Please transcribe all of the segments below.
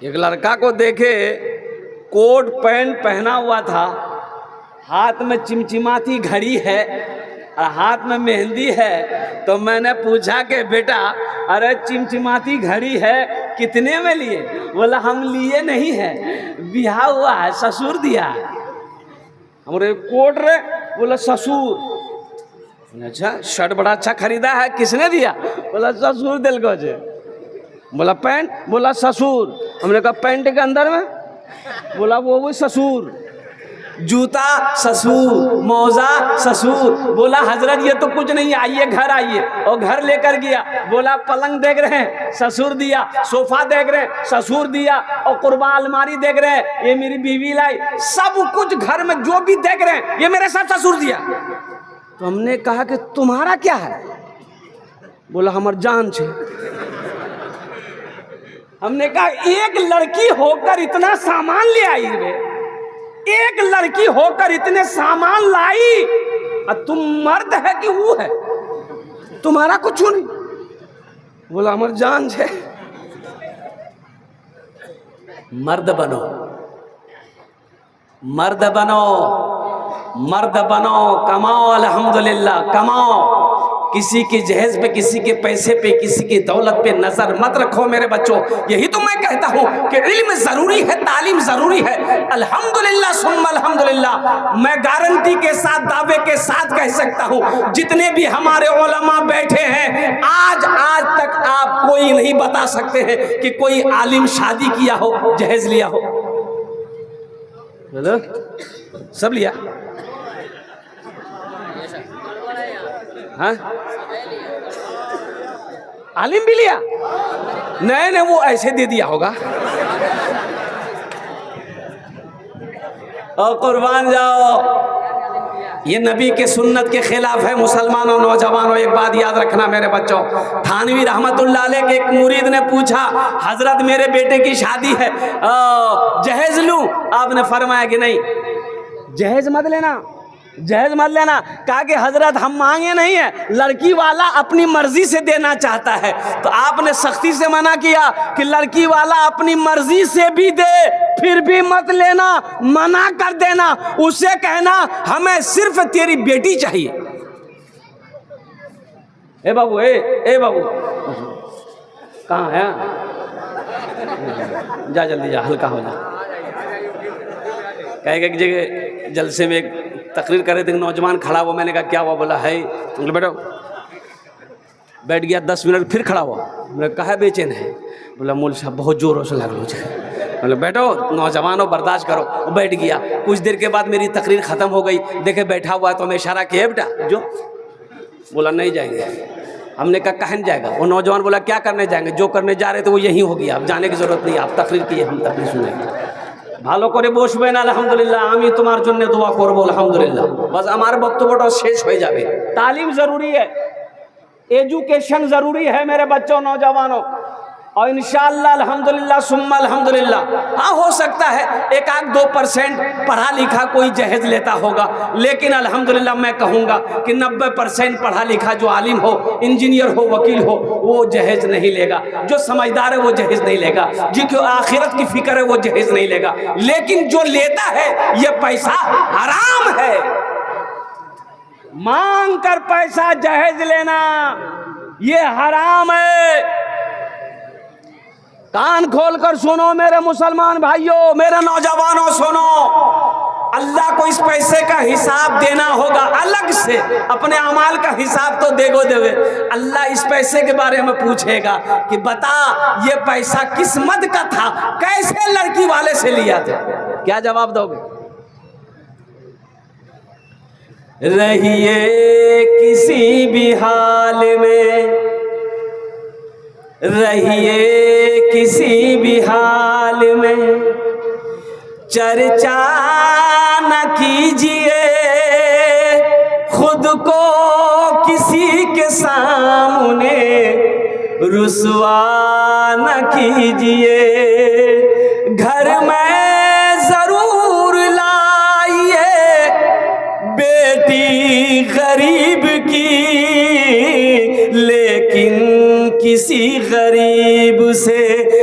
एक लड़का को देखे कोट पैंट पहना हुआ था, हाथ में चिमचिमाती घड़ी है और हाथ में मेहंदी है। तो मैंने पूछा कि बेटा अरे चिमचिमाती घड़ी है कितने में लिए? बोला हम लिए नहीं है, ब्याह हुआ है, ससुर दिया है। हमारे कोट रे? बोला ससुर। अच्छा शर्ट बड़ा अच्छा खरीदा है, किसने दिया? बोला ससुर दिल को जे। बोला पैंट? बोला ससुर। हमने कहा पैंट के अंदर में? बोला वो ससुर। जूता ससुर, मौजा ससुर। बोला हजरत ये तो कुछ नहीं, आइए घर आइए। और घर लेकर गया। बोला पलंग देख रहे हैं, ससुर दिया। सोफा देख रहे हैं, ससुर दिया। और कुर्बान अलमारी देख रहे हैं, ये मेरी बीवी लाई। सब कुछ घर में जो भी देख रहे हैं ये मेरे साथ ससुर दिया। तो हमने कहा कि तुम्हारा क्या है? बोला हमार जान छे। हमने कहा एक लड़की होकर इतना सामान ले आई रे, एक लड़की होकर इतने सामान लाई और तुम मर्द है कि वो है? तुम्हारा कुछ नहीं। बोला हमार जान छे। मर्द बनो, मर्द बनो, मर्द बनो, कमाओ अल्हम्दुलिल्लाह, कमाओ। किसी की जहेज पे, किसी के पैसे पे, किसी की दौलत पे नजर मत रखो मेरे बच्चों। यही तो मैं कहता हूँ कि इल्म जरूरी है, तालीम जरूरी है। अल्हम्दुलिल्लाह सुम्मा अल्हम्दुलिल्लाह, मैं गारंटी के साथ, दावे के साथ कह सकता हूँ जितने भी हमारे उलमा बैठे हैं, आज तक आप कोई नहीं बता सकते हैं कि कोई आलिम शादी किया हो, जहेज लिया हो। बोलो सब लिया? हाँ? आलिम भी लिया? नहीं, वो ऐसे दे दिया होगा। और कुर्बान जाओ, ये नबी के सुन्नत के खिलाफ है। मुसलमानों, नौजवानों, एक बात याद रखना मेरे बच्चों। थानवी रहमतुल्लाह अलैह के एक मुरीद ने पूछा हजरत मेरे बेटे की शादी है, जहेज लूं? आपने फरमाया कि नहीं, जहेज मत लेना, जहेज मत लेना। कहा कि हजरत हम मांगे नहीं है, लड़की वाला अपनी मर्जी से देना चाहता है। तो आपने सख्ती से मना किया कि लड़की वाला अपनी मर्जी से भी दे फिर भी मत लेना, मना कर देना। उसे कहना हमें सिर्फ तेरी बेटी चाहिए। ए बाबू, ए बाबू कहाँ है? जा जल्दी जा, हल्का हो जा। कहेगा कि जगह जलसे में एक तकरीर करे थे, नौजवान खड़ा हुआ। मैंने कहा क्या हुआ? बोला है। बोले बैठो। बैठ गया, 10 मिनट फिर खड़ा हुआ। बोले कहा बेचैन है? बोला मौलवी साहब बहुत जोरों से लग लो। बोले बैठो, नौजवान हो, बर्दाश्त करो। बैठ गया। कुछ देर के बाद मेरी तकरीर ख़त्म हो गई। देखे बैठा हुआ तो मैं इशारा किया बेटा जो। बोला नहीं जाएंगे। हमने कहा कहाँ जाएगा? वो नौजवान बोला क्या करने जाएंगे? जो करने जा रहे थे वो यही हो गया, अब जाने की ज़रूरत नहीं, आप तकरीर किए, हम तकरीर सुनेंगे। ভালো করে বসবেন আলহামদুলিল্লাহ, আমি তোমার জন্য দোয়া করব আলহামদুলিল্লাহ। बस हमारे বক্তব্যটা শেষ হয়ে যাবে। तालीम ज़रूरी है, एजुकेशन ज़रूरी है मेरे बच्चों, नौजवानों। और इंशाअल्लाह अल्हम्दुलिल्लाह सुम्मा अल्हम्दुलिल्लाह, हाँ हो सकता है 1-2% पढ़ा लिखा कोई जहेज लेता होगा, लेकिन अल्हम्दुलिल्लाह मैं कहूँगा कि 90% पढ़ा लिखा जो आलिम हो, इंजीनियर हो, वकील हो, वो जहेज नहीं लेगा। जो समझदार है वो जहेज नहीं लेगा, जिसको आखिरत की फिक्र है वो जहेज नहीं लेगा। लेकिन जो लेता है ये पैसा हराम है। मांग कर पैसा जहेज लेना ये हराम है। कान खोलकर सुनो मेरे मुसलमान भाइयों, मेरे नौजवानों सुनो। अल्लाह को इस पैसे का हिसाब देना होगा अलग से। अपने अमाल का हिसाब तो देगो देवे, अल्लाह इस पैसे के बारे में पूछेगा कि बता ये पैसा किस मद का था, कैसे लड़की वाले से लिया था। क्या जवाब दोगे? रहिए किसी भी हाल में, रहिए किसी भी हाल में, चर्चा न कीजिए खुद को किसी के सामने, रुसवा न कीजिए। घर में जरूर लाइए बेटी गरीब की, लेकिन किसी गरीब से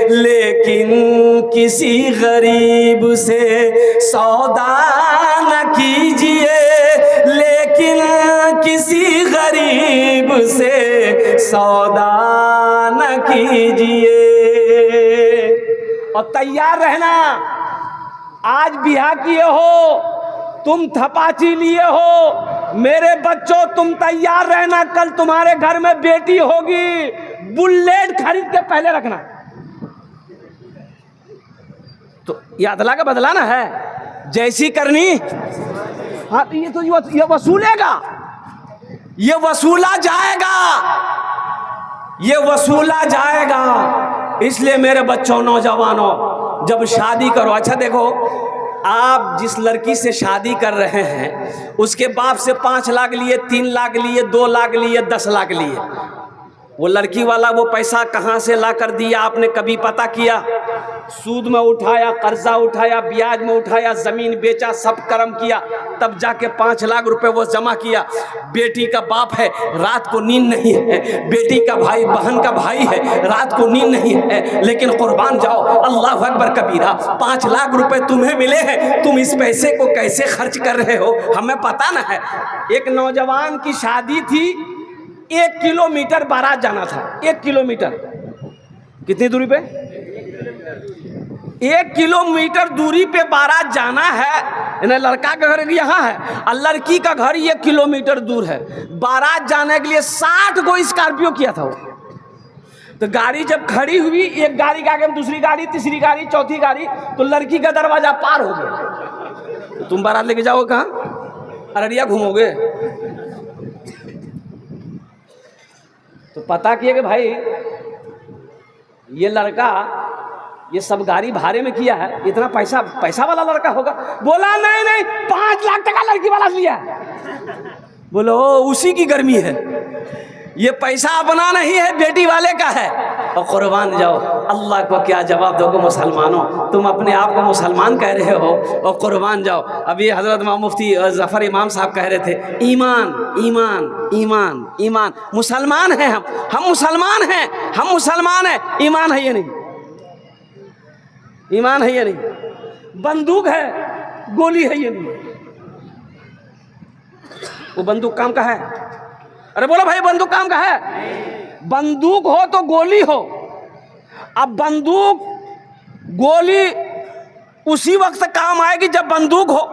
लेकिन लेकिन किसी गरीब से सौदा न कीजिए, लेकिन किसी गरीब से सौदा न कीजिए। और तैयार रहना, आज ब्याह किए हो, तुम थपाची लिए हो, मेरे बच्चों तुम तैयार रहना, कल तुम्हारे घर में बेटी होगी, बुलेट खरीद के पहले रखना। तो ये अदला का बदलाना है, जैसी करनी। हाँ तो ये वसूलेगा, ये वसूला जाएगा, ये वसूला जाएगा। इसलिए मेरे बच्चों, नौजवानों, जब शादी करो, अच्छा देखो, आप जिस लड़की से शादी कर रहे हैं उसके बाप से 5 लाख लिए, 3 लाख लिए, 2 लाख लिए, 10 लाख लिए, वो लड़की वाला वो पैसा कहाँ से ला कर दिया आपने कभी पता किया? सूद में उठाया, कर्जा उठाया, ब्याज में उठाया, जमीन बेचा, सब कर्म किया, तब जाके 5 लाख रुपए वो जमा किया। बेटी का बाप है, रात को नींद नहीं है, बेटी का भाई, बहन का भाई है, रात को नींद नहीं है, लेकिन कुर्बान जाओ, अल्लाह अकबर कबीरा, 5 लाख रुपए तुम्हें मिले हैं, तुम इस पैसे को कैसे खर्च कर रहे हो हमें पता ना है। एक नौजवान की शादी थी, 1 किलोमीटर बारात जाना था, 1 किलोमीटर, कितनी दूरी पे? 1 किलोमीटर दूरी पे बारात जाना है। लड़का का घर यहाँ है और लड़की का घर 1 किलोमीटर दूर है। बारात जाने के लिए 60 को स्कॉर्पियो किया था वो। तो गाड़ी जब खड़ी हुई, एक गाड़ी के आगे दूसरी गाड़ी, तीसरी गाड़ी, चौथी गाड़ी, तो लड़की का दरवाजा पार हो गया। तो तुम बारात लेके जाओगे कहाँ? अररिया घूमोगे? तो पता किए कि भाई ये लड़का ये सब गाड़ी भाड़े में किया है, इतना पैसा वाला लड़का होगा। बोला नहीं नहीं, 5 लाख टका लड़की वाला लिया। बोलो उसी की गर्मी है, ये पैसा अपना नहीं है, बेटी वाले का है। और कुर्बान जाओ, अल्लाह को क्या जवाब दोगे मुसलमानों? तुम अपने आप को मुसलमान कह रहे हो और कुर्बान जाओ। अभी हजरत मुफ्ती जफर इमाम साहब कह रहे थे, ईमान ईमान ईमान ईमान, मुसलमान हैं हम मुसलमान हैं, हम मुसलमान हैं, ईमान है ये नहीं, ईमान है ये नहीं। बंदूक है, गोली है ये नहीं। वो बंदूक काम का है? अरे बोलो भाई, बंदूक काम का है? बंदूक हो तो गोली हो। अब बंदूक गोली उसी वक्त काम आएगी जब बंदूक हो।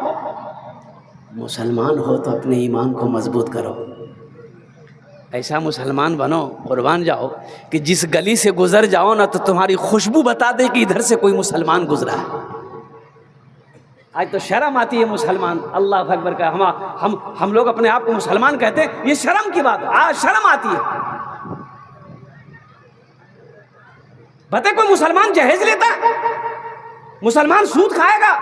मुसलमान हो तो अपने ईमान को मजबूत करो, ऐसा मुसलमान बनो, कुर्बान जाओ कि जिस गली से गुजर जाओ ना तो तुम्हारी खुशबू बता दे कि इधर से कोई मुसलमान गुजरा है। आज तो शर्म आती है मुसलमान, अल्लाह अकबर का, हम लोग अपने आप को मुसलमान कहते हैं, ये शर्म की बात है। आज शर्म आती है। पता है कोई मुसलमान जहेज लेता है, मुसलमान सूद खाएगा,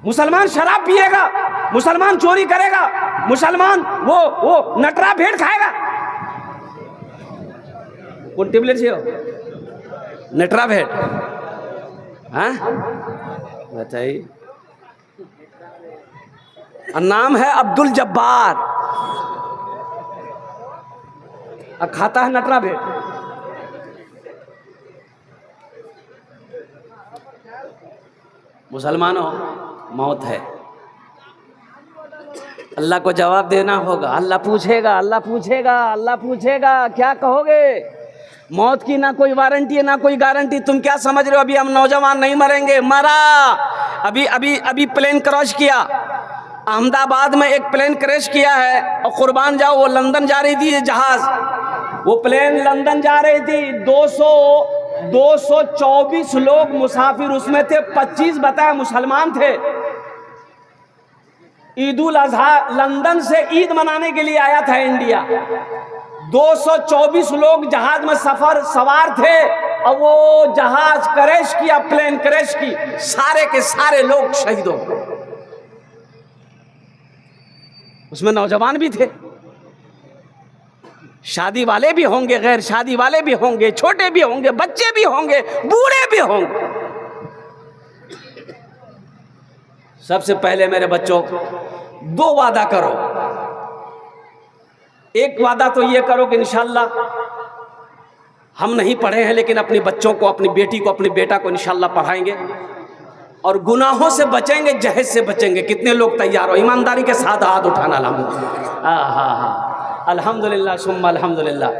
मुसलमान शराब पिएगा, मुसलमान चोरी करेगा, मुसलमान वो नटरा भेड़ खाएगा। कौन टेबलेट से हो? नटरा भेड़? हाँ बताइए। नाम है अब्दुल जब्बार, खाता है नटरा भेड़। मुसलमानों, मौत है, अल्लाह को जवाब देना होगा। अल्लाह पूछेगा, अल्लाह पूछेगा, अल्लाह पूछेगा, क्या कहोगे? मौत की ना कोई वारंटी है ना कोई गारंटी। तुम क्या समझ रहे हो अभी हम नौजवान नहीं मरेंगे? मरा। अभी प्लेन क्रैश किया, अहमदाबाद में एक प्लेन क्रैश किया है और कुर्बान जाओ, वो लंदन जा रही थी जहाज, वो प्लेन लंदन जा रही थी। 224 लोग मुसाफिर उसमें थे, 25 बताया मुसलमान थे। ईद उल अजहा लंदन से ईद मनाने के लिए आया था इंडिया। 224 लोग जहाज में सवार थे और वो जहाज क्रैश किया, प्लेन क्रैश की, सारे के सारे लोग शहीद हो गए। उसमें नौजवान भी थे, शादी वाले भी होंगे, गैर शादी वाले भी होंगे, छोटे भी होंगे, बच्चे भी होंगे, बूढ़े भी होंगे। सबसे पहले मेरे बच्चों 2 वादा करो। एक वादा तो ये करो कि इंशाअल्लाह हम नहीं पढ़े हैं लेकिन अपने बच्चों को, अपनी बेटी को, अपने बेटा को इंशाल्लाह पढ़ाएंगे और गुनाहों से बचेंगे, जहेज से बचेंगे। कितने लोग तैयार हो ईमानदारी के साथ हाथ उठाना? अल्हम्दुलिल्लाह, हाँ, अल्हम्दुलिल्लाह सुम्मा अल्हम्दुलिल्लाह,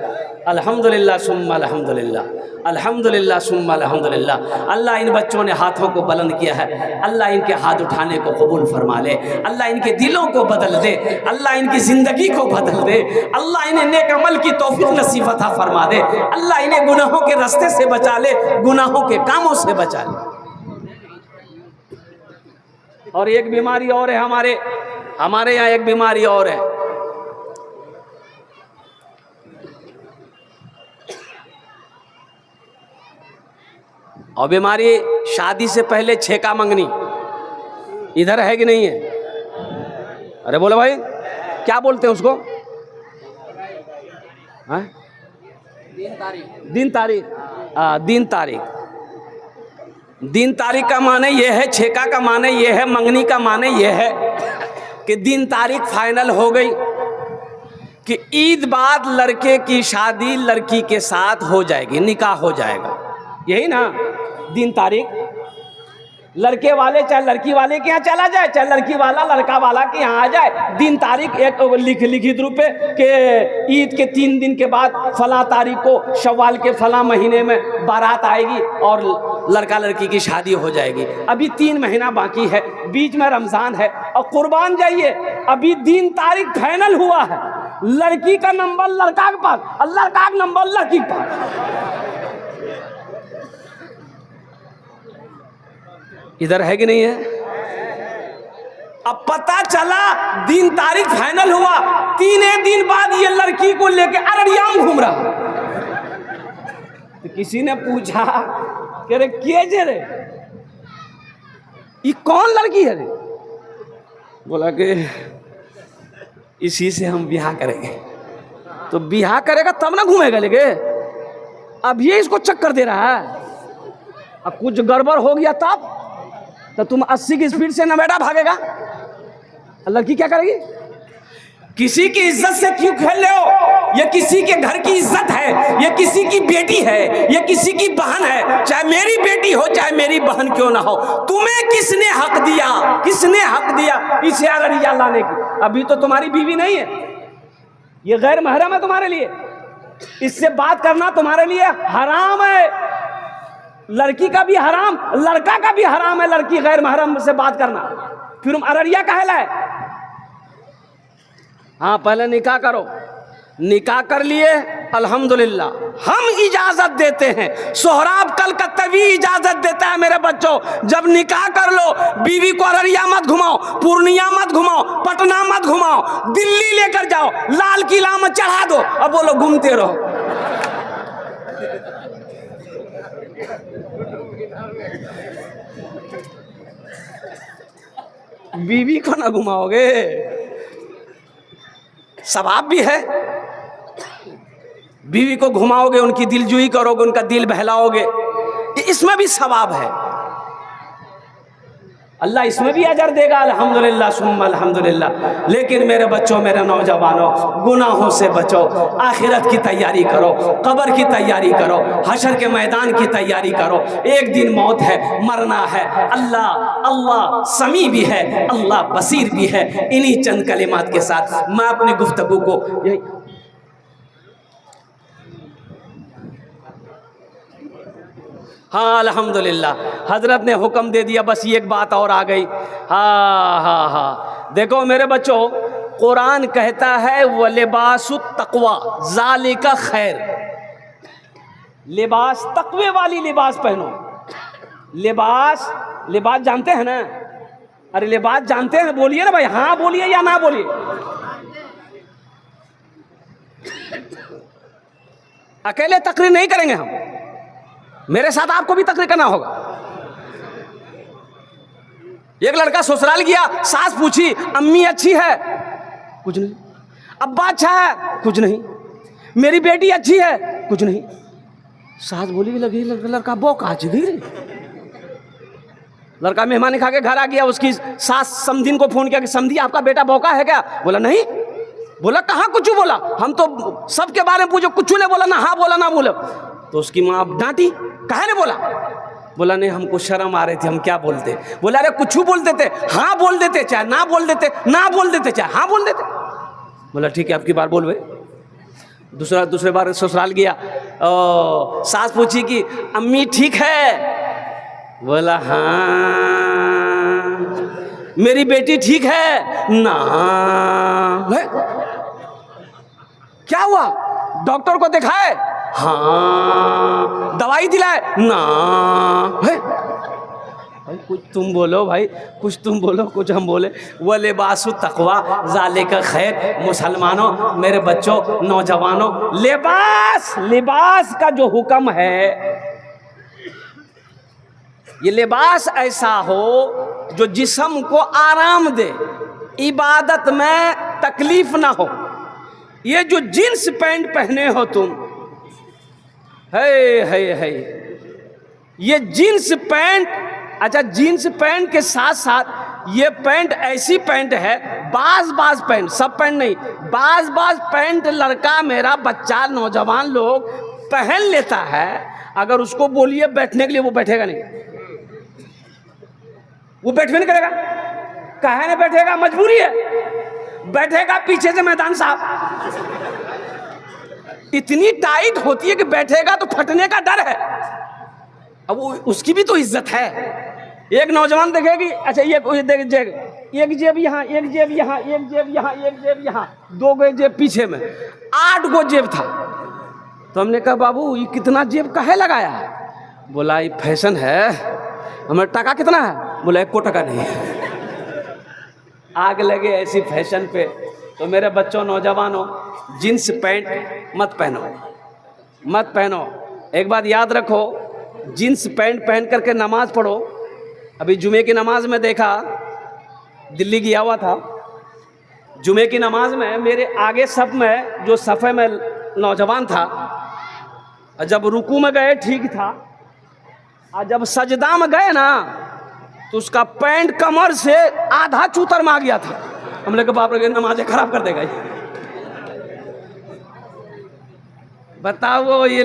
अल्हम्दुलिल्लाह सुम्मा अल्हम्दुलिल्लाह, अल्हम्दुलिल्लाह सुम्मा अल्हम्दुलिल्लाह। अल्लाह इन बच्चों ने हाथों को बुलंद किया है, अल्लाह इनके हाथ उठाने को कबूल फरमा ले, अल्लाह इनके दिलों को बदल दे, अल्लाह इनकी ज़िंदगी को बदल दे, अल्लाह इन्हें नेक अमल की तौफीक नसीब अता फरमा दे, अल्लाह इन्हें गुनाहों के रास्ते से बचा ले, गुनाहों के कामों से बचा ले। और एक बीमारी और है हमारे यहाँ एक बीमारी और है। और बीमारी शादी से पहले छेका मंगनी। इधर है कि नहीं है? अरे बोलो भाई, क्या बोलते हैं उसको? हाँ? दिन तारीख। दिन तारीख का माने ये है, छेका का माने ये है, मंगनी का माने ये है कि दिन तारीख फाइनल हो गई कि ईद बाद लड़के की शादी लड़की के साथ हो जाएगी, निकाह हो जाएगा, यही ना दिन तारीख। लड़के वाले चाहे लड़की वाले के यहाँ चला जाए, चाहे लड़की वाला लड़का वाला के यहाँ आ जाए, दिन तारीख एक लिखित रूप पे कि ईद के 3 दिन के बाद फला तारीख को शव्वाल के फला महीने में बारात आएगी और लड़का लड़की की शादी हो जाएगी। अभी 3 महीना बाकी है, बीच में रमज़ान है और कुर्बान जाइए, अभी दिन तारीख फाइनल हुआ है। लड़की का नंबर लड़का के पास और लड़का का नंबर लड़की के पास। इधर है कि नहीं है? अब पता चला दिन तारीख फाइनल हुआ, 3 दिन बाद ये लड़की को लेके अररिया में घूम रहा। तो किसी ने पूछा कि रे के जे रे, ये कौन लड़की है रे? बोला कि इसी से हम ब्याह करेंगे। तो ब्याह करेगा तब ना घूमेगा लेके, अब ये इसको चक्कर दे रहा है। अब कुछ गड़बड़ हो गया तब तो तुम 80 की स्पीड से नवेड़ा भागेगा, लड़की क्या करेगी? किसी की इज्जत से क्यों खेल रहे हो? ये किसी के घर की इज्जत है, ये किसी की बेटी है, ये किसी की बहन है, चाहे मेरी बेटी हो चाहे मेरी बहन क्यों ना हो। तुम्हें किसने हक दिया, किसने हक दिया इसे अररिया लाने की? अभी तो तुम्हारी बीवी नहीं है, ये गैर महरम है तुम्हारे लिए, इससे बात करना तुम्हारे लिए हराम है। लड़की का भी हराम, लड़का का भी हराम है लड़की गैर महरम से बात करना। फिर हम अररिया काहे लाए? हाँ, पहले निकाह करो, निकाह कर लिए अल्हम्दुलिल्लाह, हम इजाजत देते हैं। सोहराब कलकत्तवी इजाजत देता है मेरे बच्चों, जब निकाह कर लो बीवी को अररिया मत घुमाओ, पूर्णिया मत घुमाओ, पटना मत घुमाओ, दिल्ली लेकर जाओ, लाल किला में चढ़ा दो, अब बोलो घूमते रहो। बीवी को ना घुमाओगे, सवाब भी है। बीवी को घुमाओगे, उनकी दिलजुई करोगे, उनका दिल बहलाओगे, इसमें भी सवाब है। अल्लाह इसमें भी अजर देगा, अल्हम्दुलिल्लाह सुम्मा अल्हम्दुलिल्लाह। लेकिन मेरे बच्चों, मेरे नौजवानों, गुनाहों से बचो, आखिरत की तैयारी करो, कब्र की तैयारी करो, हशर के मैदान की तैयारी करो। एक दिन मौत है, मरना है। अल्लाह समी भी है, अल्लाह बसीर भी है। इन्हीं चंद कलिमात के साथ मैं अपनी गुफ्तगू को यही हाँ अल्हम्दुलिल्लाह, हजरत ने हुक्म दे दिया, बस एक बात और आ गई। हाँ, देखो मेरे बच्चों, कुरान कहता है वलिबासुत तक़वा ज़ालिका खैर, लिबास तक़वे वाली लिबास पहनो। लिबास जानते हैं ना? अरे लिबास जानते हैं, बोलिए ना भाई, हाँ बोलिए या ना बोलिए। अकेले तकरीर नहीं करेंगे हम, मेरे साथ आपको भी तकरीर करना होगा। एक लड़का ससुराल गया, सास पूछी अम्मी अच्छी है? कुछ नहीं। अब्बा अच्छा है? कुछ नहीं। मेरी बेटी अच्छी है? कुछ नहीं। सास बोली भी लगी, लड़का बौका गई। लड़का मेहमान खा के घर आ गया, उसकी सास समधीन को फोन किया कि समधी आपका बेटा बौका है क्या? बोला नहीं। बोला कहाँ कुछ बोला? हम तो सबके बारे में पूछो, कुछ नहीं बोला ना, हाँ बोला ना बोला। तो उसकी माँ डांटी, काहे ने बोला? बोला नहीं, हमको शर्म आ रही थी, हम क्या बोलते। बोला अरे कुछ बोल देते, हाँ बोल देते, चाहे ना बोल देते, ना बोल देते, चाहे हाँ बोल देते। बोला ठीक है, आपकी बार बोल भाई। दूसरे बार ससुराल गया, सास पूछी कि अम्मी ठीक है? बोला हाँ। मेरी बेटी ठीक है? ना। क्या हुआ? डॉक्टर को दिखाए? हाँ। दवाई दिलाए? ना। भाई कुछ तुम बोलो भाई, कुछ तुम बोलो, कुछ हम बोले। वह लिबासु तकवा जाले का खैर। मुसलमानों, मेरे बच्चों, नौजवानों, लिबास का जो हुक्म है, ये लिबास ऐसा हो जो जिस्म को आराम दे, इबादत में तकलीफ ना हो। ये जो जींस पैंट पहने हो तुम, है ये जींस पैंट, अच्छा जींस पैंट के साथ साथ ये पैंट ऐसी पैंट है, बाज पैंट, सब पैंट नहीं, बाज पैंट लड़का मेरा बच्चा नौजवान लोग पहन लेता है। अगर उसको बोलिए बैठने के लिए, वो बैठेगा नहीं, वो बैठने नहीं करेगा। काहे नहीं बैठेगा? मजबूरी है। बैठेगा पीछे से मैदान साहब, इतनी टाइट होती है कि बैठेगा तो फटने का डर है। अब वो उसकी भी तो इज्जत है। एक नौजवान देखेगी, अच्छा ये देख, एक जेब यहाँ, एक जेब यहाँ, एक जेब यहाँ, एक जेब यहाँ, 2 गो जेब पीछे में, 8 गो जेब था। तो हमने कहा बाबू ये कितना जेब काहे लगाया है? बोला ये फैशन है। हमारे टका कितना है? बोला 1 टका नहीं। आग लगे ऐसी फैशन पे। तो मेरे बच्चों, नौजवानों, जींस पैंट मत पहनो। एक बात याद रखो, जींस पैंट पहन करके नमाज पढ़ो। अभी जुमे की नमाज में देखा, दिल्ली गया हुआ था, जुमे की नमाज में मेरे आगे सब में जो सफ़े में नौजवान था, जब रुकू में गए ठीक था, और जब सजदा में गए ना तो उसका पैंट कमर से आधा चूतर में आ गया था। हम लोग बाप रे, नमाज़ें खराब कर देगा ये। बताओ, ये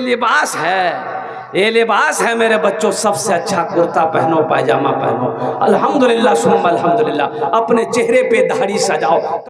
लिबास है मेरे बच्चों। सबसे अच्छा कुर्ता पहनो, पायजामा पहनो, अल्हम्दुलिल्लाह सुम्मा अल्हम्दुलिल्लाह। अपने चेहरे पे दाढ़ी सजाओ।